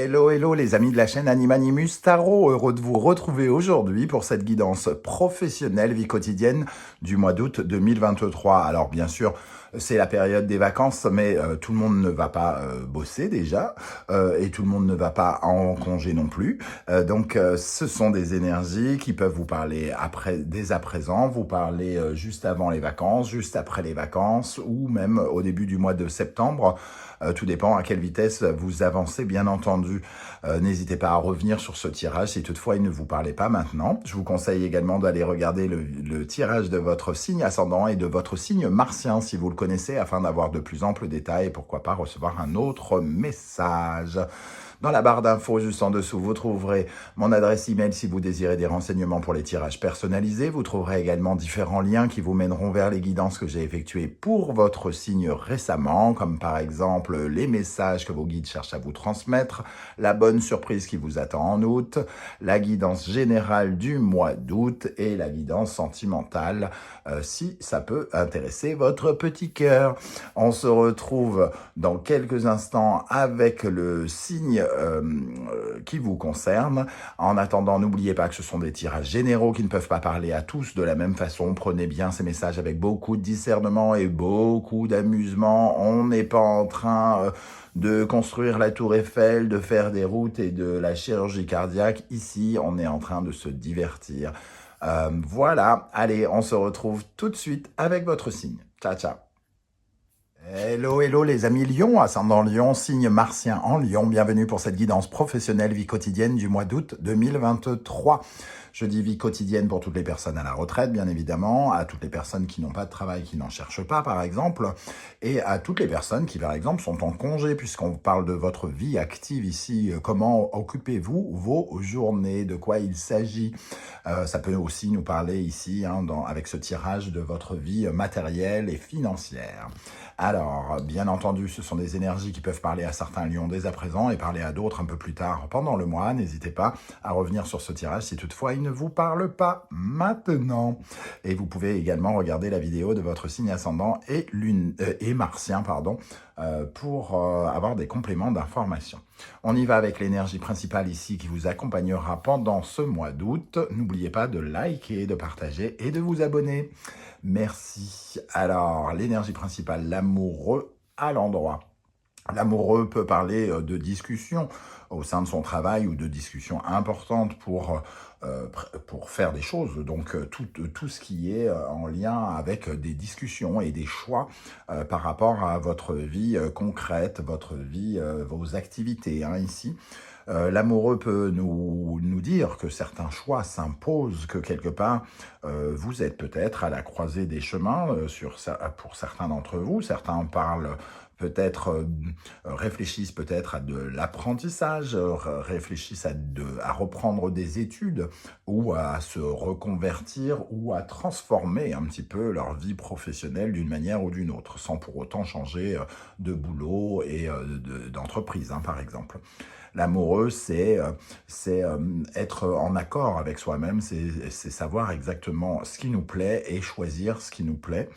Hello, hello les amis de la chaîne Animanimus Tarot, heureux de vous retrouver aujourd'hui pour cette guidance professionnelle vie quotidienne du mois d'août 2023. Alors bien sûr, c'est la période des vacances, mais tout le monde ne va pas bosser déjà, et tout le monde ne va pas en congé non plus. Donc ce sont des énergies qui peuvent vous parler dès à présent, vous parler juste avant les vacances, juste après les vacances, ou même au début du mois de septembre. Tout dépend à quelle vitesse vous avancez, bien entendu. N'hésitez pas à revenir sur ce tirage si toutefois il ne vous parlait pas maintenant. Je vous conseille également d'aller regarder le tirage de votre signe ascendant et de votre signe martien si vous le connaissez, afin d'avoir de plus amples détails et pourquoi pas recevoir un autre message. Dans la barre d'infos juste en dessous, vous trouverez mon adresse email si vous désirez des renseignements pour les tirages personnalisés. Vous trouverez également différents liens qui vous mèneront vers les guidances que j'ai effectuées pour votre signe récemment, comme par exemple les messages que vos guides cherchent à vous transmettre, la bonne surprise qui vous attend en août, la guidance générale du mois d'août et la guidance sentimentale si ça peut intéresser votre petit cœur. On se retrouve dans quelques instants avec le signe qui vous concerne. En attendant, n'oubliez pas que ce sont des tirages généraux qui ne peuvent pas parler à tous de la même façon. Prenez bien ces messages avec beaucoup de discernement et beaucoup d'amusement. On n'est pas en train de construire la tour Eiffel, de faire des routes et de la chirurgie cardiaque. Ici, on est en train de se divertir. Voilà, allez, on se retrouve tout de suite avec votre signe. Ciao, ciao. Hello, hello les amis Lion, ascendant Lion, signe martien en Lion. Bienvenue pour cette guidance professionnelle vie quotidienne du mois d'août 2023. Je dis vie quotidienne pour toutes les personnes à la retraite, bien évidemment, à toutes les personnes qui n'ont pas de travail, qui n'en cherchent pas, par exemple, et à toutes les personnes qui, par exemple, sont en congé, puisqu'on parle de votre vie active ici. Comment occupez-vous vos journées? De quoi il s'agit? Ça peut aussi nous parler ici, avec ce tirage, de votre vie matérielle et financière. Alors, bien entendu, ce sont des énergies qui peuvent parler à certains lions dès à présent et parler à d'autres un peu plus tard pendant le mois. N'hésitez pas à revenir sur ce tirage si toutefois il ne vous parle pas maintenant. Et vous pouvez également regarder la vidéo de votre signe ascendant et martien, pour avoir des compléments d'information. On y va avec l'énergie principale ici qui vous accompagnera pendant ce mois d'août. N'oubliez pas de liker, de partager et de vous abonner. Merci. Alors, l'énergie principale, l'amoureux à l'endroit. L'amoureux peut parler de discussions au sein de son travail ou de discussions importantes pour faire des choses. Donc, tout ce qui est en lien avec des discussions et des choix par rapport à votre vie concrète, votre vie, vos activités ici. L'amoureux peut nous dire que certains choix s'imposent, que quelque part, vous êtes peut-être à la croisée des chemins pour certains d'entre vous. Certains parlent réfléchissent peut-être à de l'apprentissage, réfléchissent à reprendre des études ou à se reconvertir ou à transformer un petit peu leur vie professionnelle d'une manière ou d'une autre, sans pour autant changer de boulot et d'entreprise, par exemple. L'amoureux, c'est être en accord avec soi-même, c'est savoir exactement ce qui nous plaît et choisir ce qui nous plaît.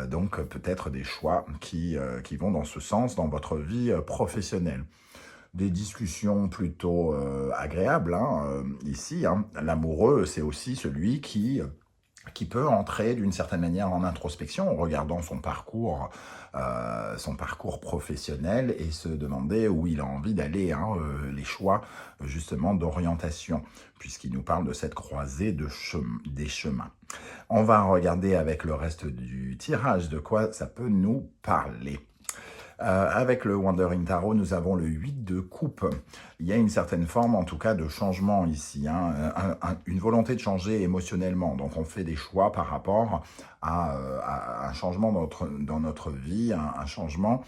Donc peut-être des choix qui vont dans ce sens dans votre vie professionnelle. Des discussions plutôt agréables ici. L'amoureux, c'est aussi celui qui peut entrer d'une certaine manière en introspection en regardant son parcours professionnel et se demander où il a envie d'aller, les choix justement d'orientation, puisqu'il nous parle de cette croisée des chemins. On va regarder avec le reste du tirage de quoi ça peut nous parler. Avec le Wandering Tarot, nous avons le 8 de coupe. Il y a une certaine forme, en tout cas, de changement ici, une volonté de changer émotionnellement. Donc, on fait des choix par rapport à un changement dans notre vie, un changement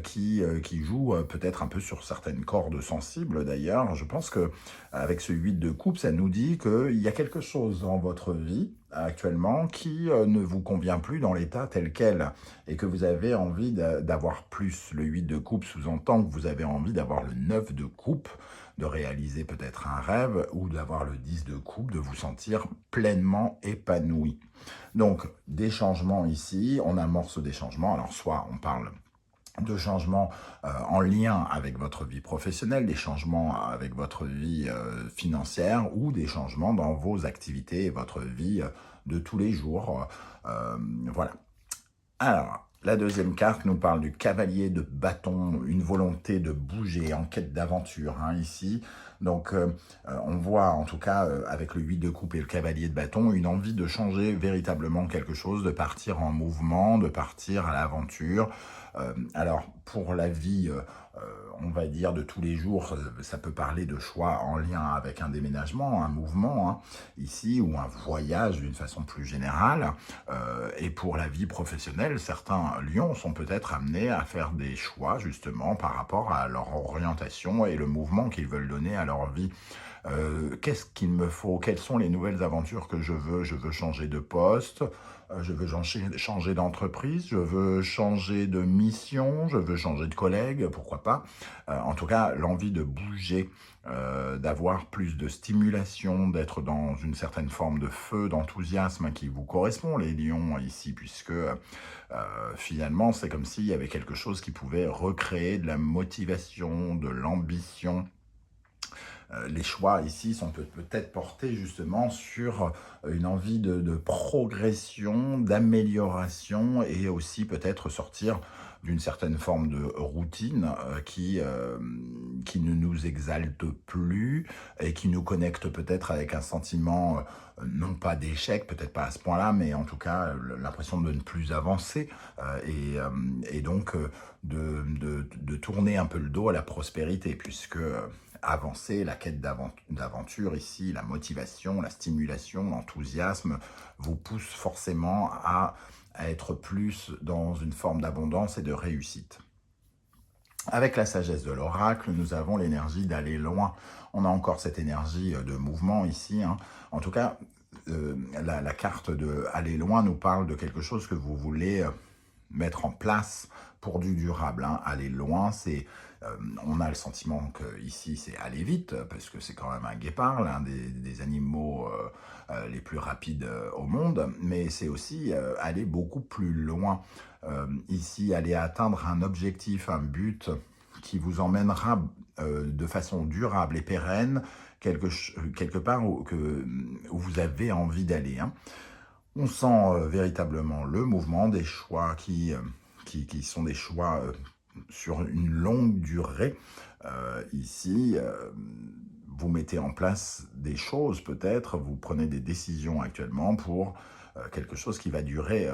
qui joue peut-être un peu sur certaines cordes sensibles d'ailleurs. Je pense que avec ce 8 de coupe, ça nous dit qu'il y a quelque chose dans votre vie actuellement qui ne vous convient plus dans l'état tel quel et que vous avez envie d'avoir plus. Le 8 de coupe sous-entend que vous avez envie d'avoir le 9 de coupe, de réaliser peut-être un rêve, ou d'avoir le 10 de coupe, de vous sentir pleinement épanoui. Donc, des changements ici, on amorce des changements. Alors, soit on parle de changements en lien avec votre vie professionnelle, des changements avec votre vie financière ou des changements dans vos activités et votre vie de tous les jours. Voilà. Alors, la deuxième carte nous parle du cavalier de bâton, une volonté de bouger en quête d'aventure ici. Donc, on voit en tout cas avec le 8 de coupe et le cavalier de bâton, une envie de changer véritablement quelque chose, de partir en mouvement, de partir à l'aventure. Alors, pour la vie, on va dire de tous les jours, ça peut parler de choix en lien avec un déménagement, un mouvement ici, ou un voyage d'une façon plus générale. Et pour la vie professionnelle, certains lions sont peut-être amenés à faire des choix justement par rapport à leur orientation et le mouvement qu'ils veulent donner à leur vie. Qu'est-ce qu'il me faut? Quelles sont les nouvelles aventures que je veux? Je veux changer de poste, je veux changer d'entreprise, je veux changer de mission, je veux changer de collègue, pourquoi pas. En tout cas, l'envie de bouger, d'avoir plus de stimulation, d'être dans une certaine forme de feu, d'enthousiasme qui vous correspond, les lions, ici, puisque finalement, c'est comme s'il y avait quelque chose qui pouvait recréer de la motivation, de l'ambition. Les choix ici sont peut-être portés justement sur une envie de progression, d'amélioration et aussi peut-être sortir d'une certaine forme de routine qui ne nous exalte plus et qui nous connecte peut-être avec un sentiment, non pas d'échec, peut-être pas à ce point-là, mais en tout cas l'impression de ne plus avancer et donc de tourner un peu le dos à la prospérité, puisque avancer, la quête d'aventure ici, la motivation, la stimulation, l'enthousiasme vous pousse forcément à être plus dans une forme d'abondance et de réussite. Avec la sagesse de l'oracle, nous avons l'énergie d'aller loin. On a encore cette énergie de mouvement ici. En tout cas, la carte de aller loin nous parle de quelque chose que vous voulez mettre en place pour du durable. Aller loin, c'est on a le sentiment que ici c'est aller vite, parce que c'est quand même un guépard, l'un des animaux les plus rapides au monde, mais c'est aussi aller beaucoup plus loin. Ici, aller atteindre un objectif, un but qui vous emmènera de façon durable et pérenne quelque part où vous avez envie d'aller. On sent véritablement le mouvement, des choix qui sont des choix sur une longue durée. Ici, vous mettez en place des choses peut-être, vous prenez des décisions actuellement pour quelque chose qui va durer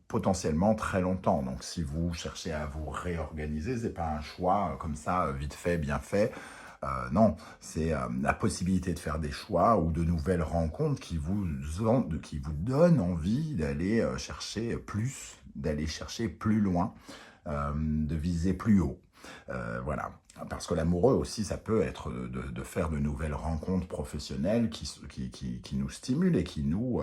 potentiellement très longtemps. Donc si vous cherchez à vous réorganiser, c'est pas un choix comme ça, vite fait, bien fait. Non, c'est la possibilité de faire des choix ou de nouvelles rencontres qui vous donnent envie d'aller chercher plus, d'aller chercher plus loin, de viser plus haut. Voilà. Parce que l'amoureux aussi, ça peut être de faire de nouvelles rencontres professionnelles qui nous stimulent et qui nous...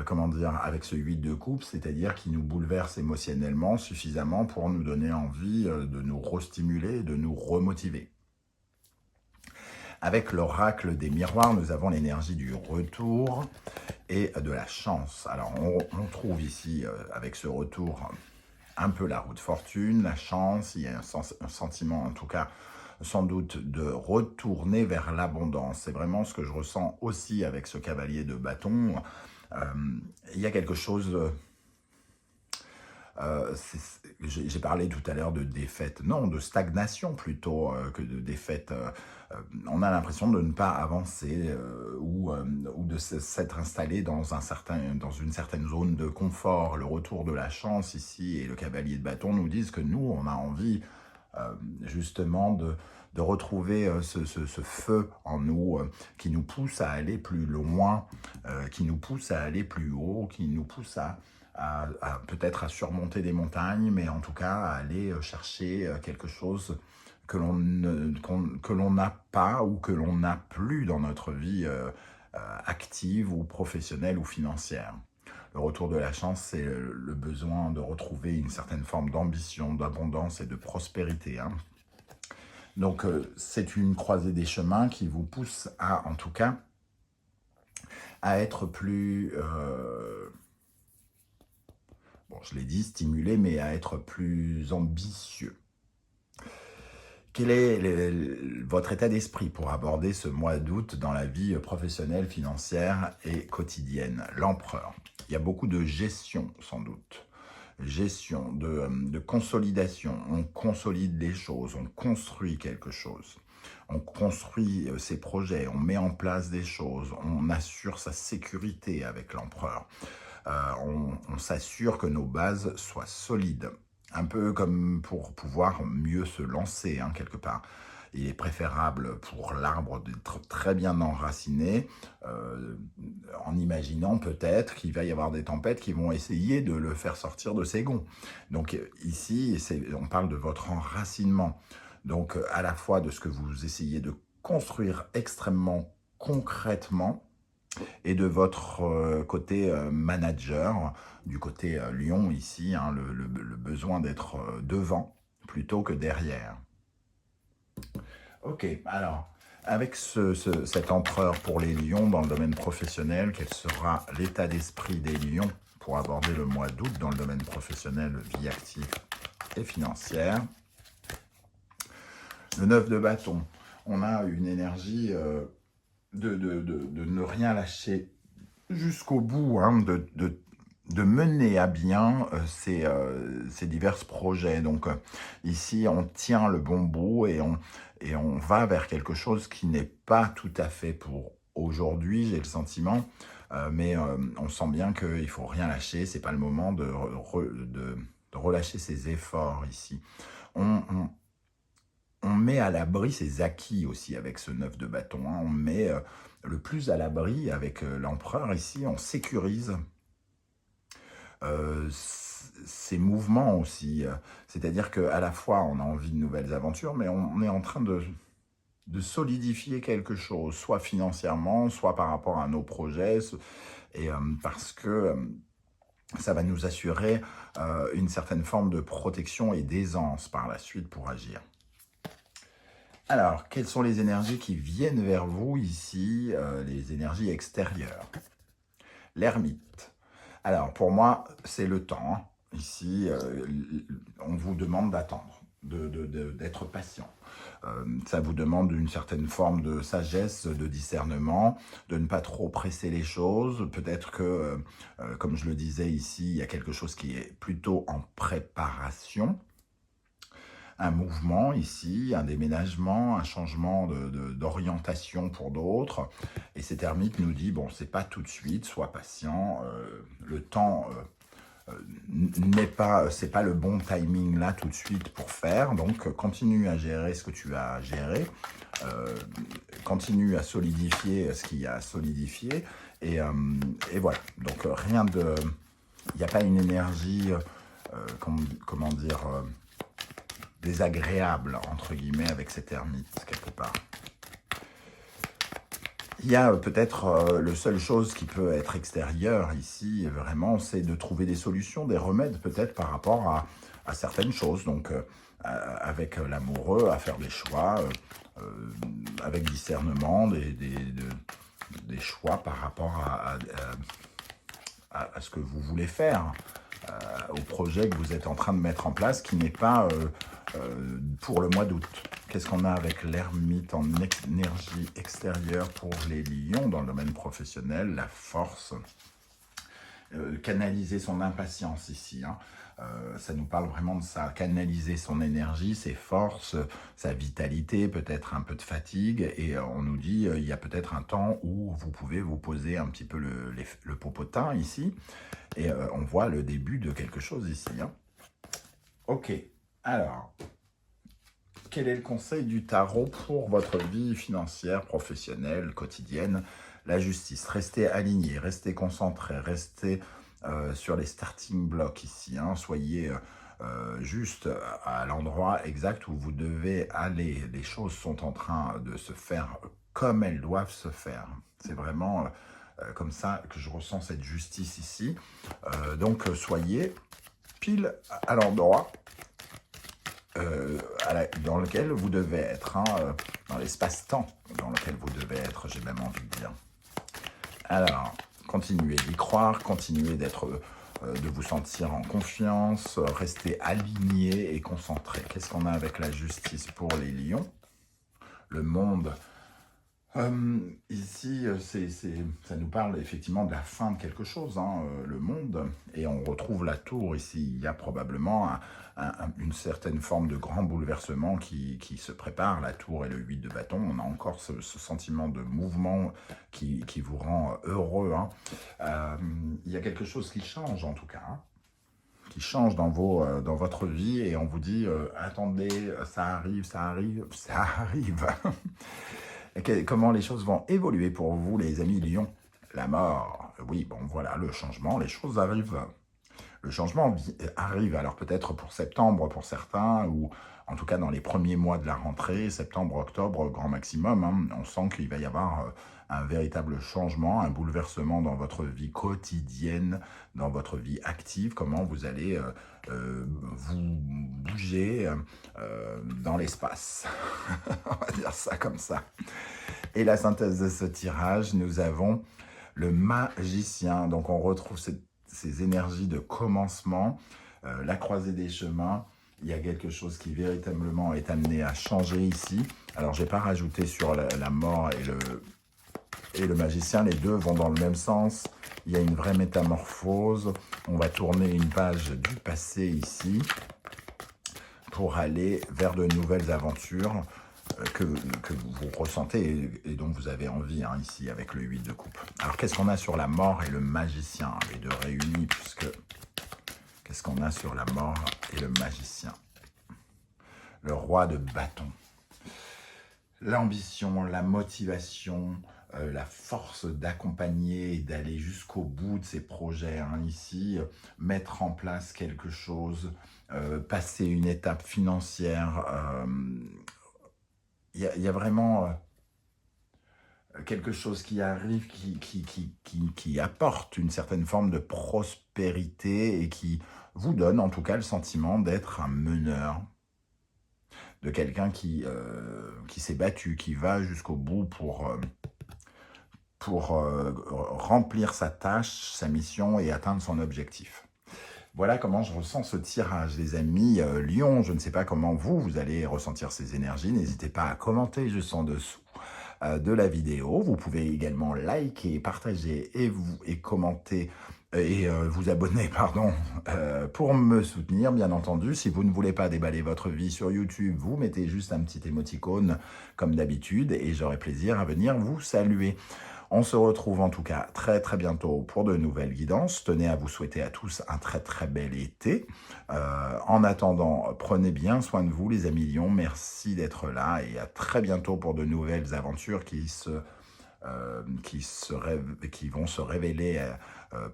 comment dire, avec ce 8 de coupe, c'est-à-dire qui nous bouleverse émotionnellement suffisamment pour nous donner envie de nous restimuler, de nous remotiver. Avec l'oracle des miroirs, nous avons l'énergie du retour et de la chance. Alors, on trouve ici, avec ce retour, un peu la roue de fortune, la chance, il y a un sentiment, en tout cas, sans doute, de retourner vers l'abondance. C'est vraiment ce que je ressens aussi avec ce cavalier de bâton. Il y a quelque chose... j'ai parlé tout à l'heure de défaite, non, de stagnation plutôt que de défaite. On a l'impression de ne pas avancer ou de s'être installé dans une certaine zone de confort. Le retour de la chance ici et le cavalier de bâton nous disent que nous, on a envie justement de retrouver ce feu en nous qui nous pousse à aller plus loin, qui nous pousse à aller plus haut, qui nous pousse à peut-être à surmonter des montagnes, mais en tout cas à aller chercher quelque chose que l'on n'a pas ou que l'on n'a plus dans notre vie active ou professionnelle ou financière. Le retour de la chance, c'est le besoin de retrouver une certaine forme d'ambition, d'abondance et de prospérité. Donc, c'est une croisée des chemins qui vous pousse à, en tout cas, à être plus bon, je l'ai dit, stimuler, mais à être plus ambitieux. Quel est votre état d'esprit pour aborder ce mois d'août dans la vie professionnelle, financière et quotidienne? L'empereur. Il y a beaucoup de gestion, sans doute. Gestion, de consolidation. On consolide les choses, on construit quelque chose. On construit ses projets, on met en place des choses, on assure sa sécurité avec l'empereur. On s'assure que nos bases soient solides. Un peu comme pour pouvoir mieux se lancer, hein, quelque part. Il est préférable pour l'arbre d'être très bien enraciné, en imaginant peut-être qu'il va y avoir des tempêtes qui vont essayer de le faire sortir de ses gonds. Donc ici, on parle de votre enracinement. Donc à la fois de ce que vous essayez de construire extrêmement concrètement, et de votre côté manager, du côté lion ici, hein, le besoin d'être devant plutôt que derrière. Ok, alors, avec cet empereur pour les lions dans le domaine professionnel, quel sera l'état d'esprit des lions pour aborder le mois d'août dans le domaine professionnel, vie active et financière? Le 9 de bâton, on a une énergie de ne rien lâcher jusqu'au bout, hein, de mener à bien ces divers projets. Donc ici, on tient le bon bout et on va vers quelque chose qui n'est pas tout à fait pour aujourd'hui, j'ai le sentiment, mais on sent bien qu'il ne faut rien lâcher, c'est pas le moment de relâcher ses efforts ici. On met à l'abri ses acquis aussi avec ce 9 de bâton. Hein. On met le plus à l'abri avec l'empereur ici. On sécurise ses mouvements aussi. C'est-à-dire qu'à la fois, on a envie de nouvelles aventures, mais on est en train de solidifier quelque chose, soit financièrement, soit par rapport à nos projets, et parce que ça va nous assurer une certaine forme de protection et d'aisance par la suite pour agir. Alors, quelles sont les énergies qui viennent vers vous ici, les énergies extérieures? L'ermite. Alors, pour moi, c'est le temps. Hein. Ici, on vous demande d'attendre, d'être patient. Ça vous demande une certaine forme de sagesse, de discernement, de ne pas trop presser les choses. Peut-être que, comme je le disais ici, il y a quelque chose qui est plutôt en préparation. Un mouvement ici, un déménagement, un changement d'orientation pour d'autres. Et cet ermite nous dit, bon, c'est pas tout de suite, sois patient, le temps c'est pas le bon timing là tout de suite pour faire, donc continue à gérer ce que tu as à gérer, continue à solidifier ce qu'il y a à solidifier, et voilà. Donc rien de... Il n'y a pas une énergie, comment dire... désagréable, entre guillemets, avec cet ermite, quelque part. Il y a peut-être la seule chose qui peut être extérieure ici, vraiment, c'est de trouver des solutions, des remèdes peut-être par rapport à certaines choses. Donc, avec l'amoureux, à faire des choix, avec discernement, des choix par rapport à ce que vous voulez faire, au projet que vous êtes en train de mettre en place, qui n'est pas pour le mois d'août. Qu'est-ce qu'on a avec l'ermite en énergie extérieure pour les lions dans le domaine professionnel? La force, canaliser son impatience ici, hein. Ça nous parle vraiment de ça, canaliser son énergie, ses forces, sa vitalité, peut-être un peu de fatigue, et on nous dit il y a peut-être un temps où vous pouvez vous poser un petit peu le popotin ici, et on voit le début de quelque chose ici, hein. Ok, alors, quel est le conseil du tarot pour votre vie financière, professionnelle, quotidienne? La justice, restez aligné, restez concentré, restez sur les starting blocks ici, hein. Soyez juste à l'endroit exact où vous devez aller. Les choses sont en train de se faire comme elles doivent se faire. C'est vraiment comme ça que je ressens cette justice ici. Donc soyez pile à l'endroit dans lequel vous devez être, hein, dans l'espace-temps dans lequel vous devez être, j'ai même envie de dire. Alors, continuez d'y croire, continuez d'être de vous sentir en confiance, rester aligné et concentré. Qu'est-ce qu'on a avec la justice pour les lions? Le monde. Ici, ça nous parle effectivement de la fin de quelque chose, hein, le monde, et on retrouve la tour ici. Il y a probablement une certaine forme de grand bouleversement qui se prépare. La tour et le 8 de bâton, on a encore ce sentiment de mouvement qui vous rend heureux, hein. Il y a quelque chose qui change en tout cas, hein, qui change dans votre vie, et on vous dit attendez, ça arrive, ça arrive, ça arrive. Comment les choses vont évoluer pour vous, les amis lions? La mort, oui, bon voilà, le changement, les choses arrivent. Le changement arrive, alors peut-être pour septembre pour certains, ou en tout cas dans les premiers mois de la rentrée, septembre, octobre, grand maximum, hein, on sent qu'il va y avoir un véritable changement, un bouleversement dans votre vie quotidienne, dans votre vie active, comment vous allez vous bouger dans l'espace. On va dire ça comme ça. Et la synthèse de ce tirage, nous avons le magicien. Donc on retrouve ces énergies de commencement, la croisée des chemins. Il y a quelque chose qui véritablement est amené à changer ici. Alors je n'ai pas rajouté sur la mort et le magicien, les deux vont dans le même sens. Il y a une vraie métamorphose. On va tourner une page du passé ici pour aller vers de nouvelles aventures que vous ressentez et dont vous avez envie, hein, ici avec le 8 de coupe. Alors qu'est-ce qu'on a sur la mort et le magicien? Les deux réunis, puisque qu'est-ce qu'on a sur la mort et le magicien? Le roi de bâton. L'ambition, la motivation, la force d'accompagner et d'aller jusqu'au bout de ses projets, hein, ici, mettre en place quelque chose, passer une étape financière. Il y a vraiment quelque chose qui arrive, qui apporte une certaine forme de prospérité et qui vous donne en tout cas le sentiment d'être un meneur, de quelqu'un qui s'est battu, qui va jusqu'au bout pour remplir sa tâche, sa mission et atteindre son objectif. Voilà comment je ressens ce tirage, les amis Lion. Je ne sais pas comment vous allez ressentir ces énergies. N'hésitez pas à commenter juste en dessous de la vidéo. Vous pouvez également liker, partager et commenter et vous abonner, pardon, pour me soutenir, bien entendu. Si vous ne voulez pas déballer votre vie sur YouTube, vous mettez juste un petit émoticône comme d'habitude et j'aurai plaisir à venir vous saluer. On se retrouve en tout cas très très bientôt pour de nouvelles guidances. Tenez à vous souhaiter à tous un très très bel été. En attendant, prenez bien soin de vous les amis Lions. Merci d'être là et à très bientôt pour de nouvelles aventures qui vont se révéler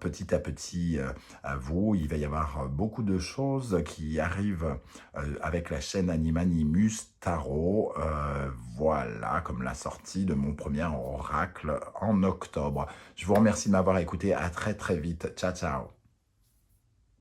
petit à petit à vous. Il va y avoir beaucoup de choses qui arrivent avec la chaîne Animanimus Tarot. Voilà, comme la sortie de mon premier oracle en octobre. Je vous remercie de m'avoir écouté. À très très vite. Ciao, ciao.